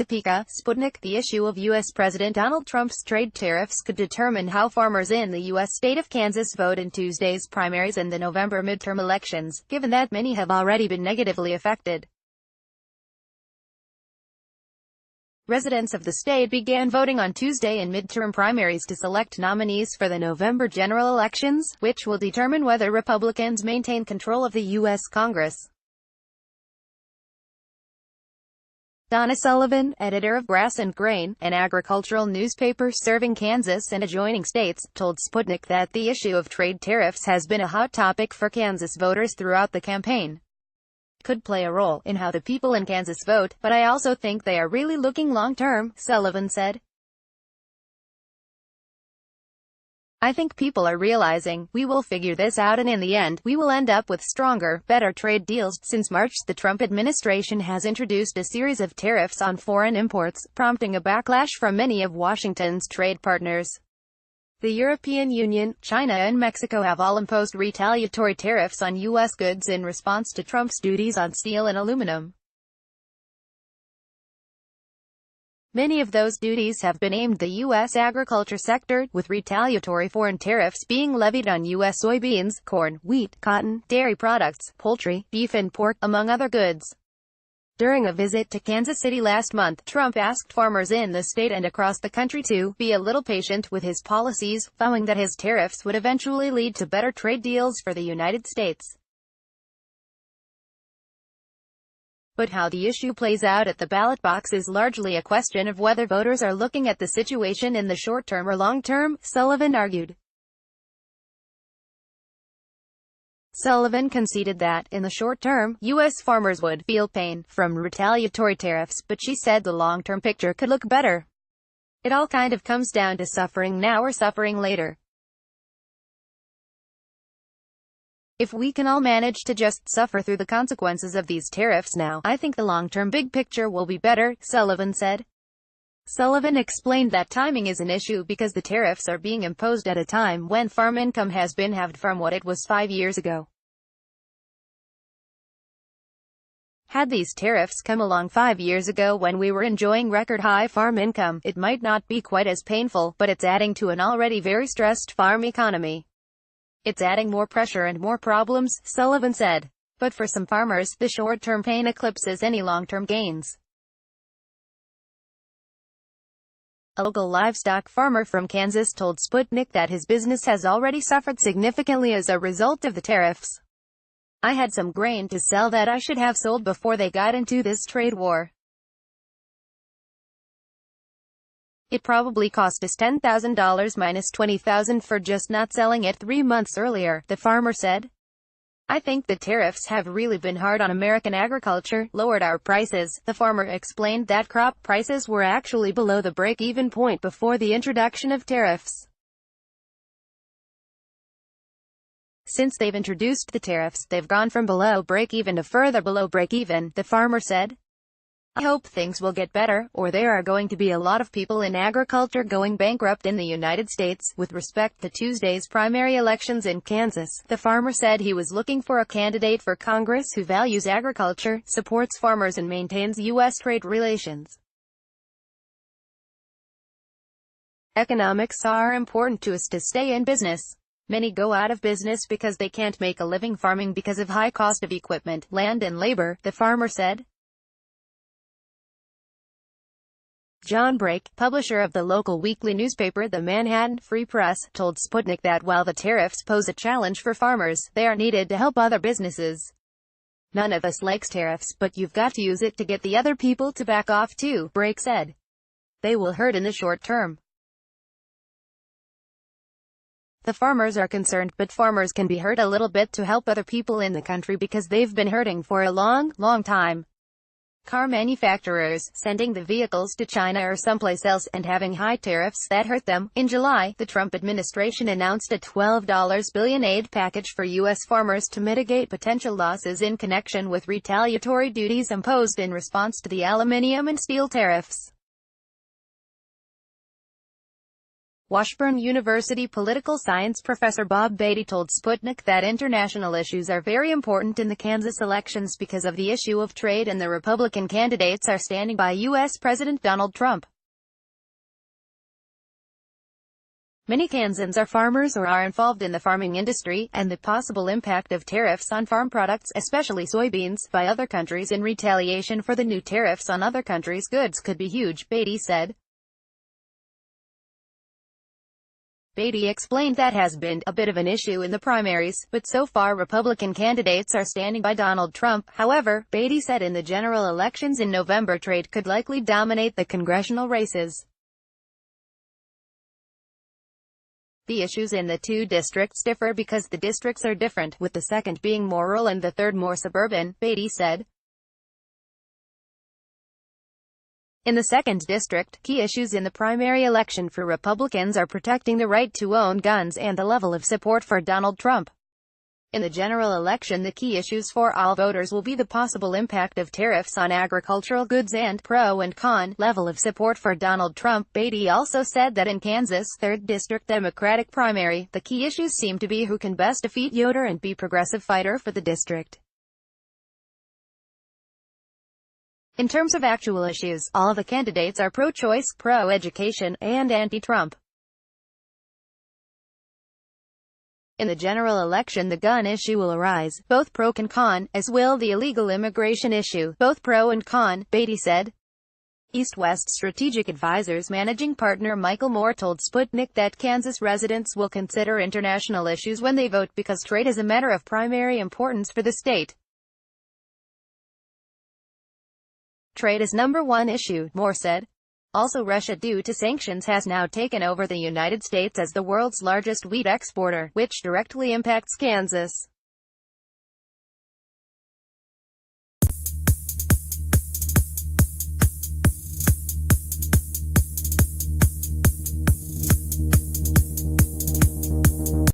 Topeka, Sputnik. The issue of U.S. President Donald Trump's trade tariffs could determine how farmers in the U.S. state of Kansas vote in Tuesday's primaries and the November midterm elections, given that many have already been negatively affected. Residents of the state began voting on Tuesday in midterm primaries to select nominees for the November general elections, which will determine whether Republicans maintain control of the U.S. Congress. Donna Sullivan, editor of Grass and Grain, an agricultural newspaper serving Kansas and adjoining states, told Sputnik that the issue of trade tariffs has been a hot topic for Kansas voters throughout the campaign. Could play a role in how the people in Kansas vote, but I also think they are really looking long-term, Sullivan said. I think people are realizing, we will figure this out and in the end, we will end up with stronger, better trade deals. Since March, the Trump administration has introduced a series of tariffs on foreign imports, prompting a backlash from many of Washington's trade partners. The European Union, China and Mexico have all imposed retaliatory tariffs on U.S. goods in response to Trump's duties on steel and aluminum. Many of those duties have been aimed at the U.S. agriculture sector, with retaliatory foreign tariffs being levied on U.S. soybeans, corn, wheat, cotton, dairy products, poultry, beef and pork, among other goods. During a visit to Kansas City last month, Trump asked farmers in the state and across the country to be a little patient with his policies, vowing that his tariffs would eventually lead to better trade deals for the United States. But how the issue plays out at the ballot box is largely a question of whether voters are looking at the situation in the short term or long term, Sullivan argued. Sullivan conceded that, in the short term, U.S. farmers would feel pain from retaliatory tariffs, but she said the long-term picture could look better. It all kind of comes down to suffering now or suffering later. If we can all manage to just suffer through the consequences of these tariffs now, I think the long-term big picture will be better, Sullivan said. Sullivan explained that timing is an issue because the tariffs are being imposed at a time when farm income has been halved from what it was 5 years ago. Had these tariffs come along 5 years ago when we were enjoying record-high farm income, it might not be quite as painful, but it's adding to an already very stressed farm economy. It's adding more pressure and more problems, Sullivan said. But for some farmers, the short-term pain eclipses any long-term gains. A local livestock farmer from Kansas told Sputnik that his business has already suffered significantly as a result of the tariffs. I had some grain to sell that I should have sold before they got into this trade war. It probably cost us $10,000 minus $20,000 for just not selling it 3 months earlier, the farmer said. I think the tariffs have really been hard on American agriculture, lowered our prices. The farmer explained that crop prices were actually below the break-even point before the introduction of tariffs. Since they've introduced the tariffs, they've gone from below break-even to further below break-even, the farmer said. I hope things will get better, or there are going to be a lot of people in agriculture going bankrupt in the United States. With respect to Tuesday's primary elections in Kansas, the farmer said he was looking for a candidate for Congress who values agriculture, supports farmers and maintains U.S. trade relations. Economics are important to us to stay in business. Many go out of business because they can't make a living farming because of high cost of equipment, land and labor, the farmer said. John Brake, publisher of the local weekly newspaper The Manhattan Free Press, told Sputnik that while the tariffs pose a challenge for farmers, they are needed to help other businesses. None of us likes tariffs, but you've got to use it to get the other people to back off too, Brake said. They will hurt in the short term. The farmers are concerned, but farmers can be hurt a little bit to help other people in the country because they've been hurting for a long time. Car manufacturers, sending the vehicles to China or someplace else, and having high tariffs that hurt them. In July, the Trump administration announced a $12 billion aid package for U.S. farmers to mitigate potential losses in connection with retaliatory duties imposed in response to the aluminum and steel tariffs. Washburn University political science professor Bob Beatty told Sputnik that international issues are very important in the Kansas elections because of the issue of trade, and the Republican candidates are standing by U.S. President Donald Trump. Many Kansans are farmers or are involved in the farming industry, and the possible impact of tariffs on farm products, especially soybeans, by other countries in retaliation for the new tariffs on other countries' goods could be huge, Beatty said. Beatty explained that has been a bit of an issue in the primaries, but so far Republican candidates are standing by Donald Trump. However, Beatty said in the general elections in November trade could likely dominate the congressional races. The issues in the two districts differ because the districts are different, with the second being more rural and the third more suburban, Beatty said. In the second district, key issues in the primary election for Republicans are protecting the right to own guns and the level of support for Donald Trump. In the general election, the key issues for all voters will be the possible impact of tariffs on agricultural goods and pro and con level of support for Donald Trump. Beatty also said that in Kansas' 3rd District Democratic primary, the key issues seem to be who can best defeat Yoder and be progressive fighter for the district. In terms of actual issues, all the candidates are pro-choice, pro-education, and anti-Trump. In the general election, the gun issue will arise, both pro and con, as will the illegal immigration issue, both pro and con, Beatty said. East West Strategic Advisors managing partner Michael Moore told Sputnik that Kansas residents will consider international issues when they vote because trade is a matter of primary importance for the state. Trade is number one issue, Moore said. Also, Russia, due to sanctions, has now taken over the United States as the world's largest wheat exporter, which directly impacts Kansas.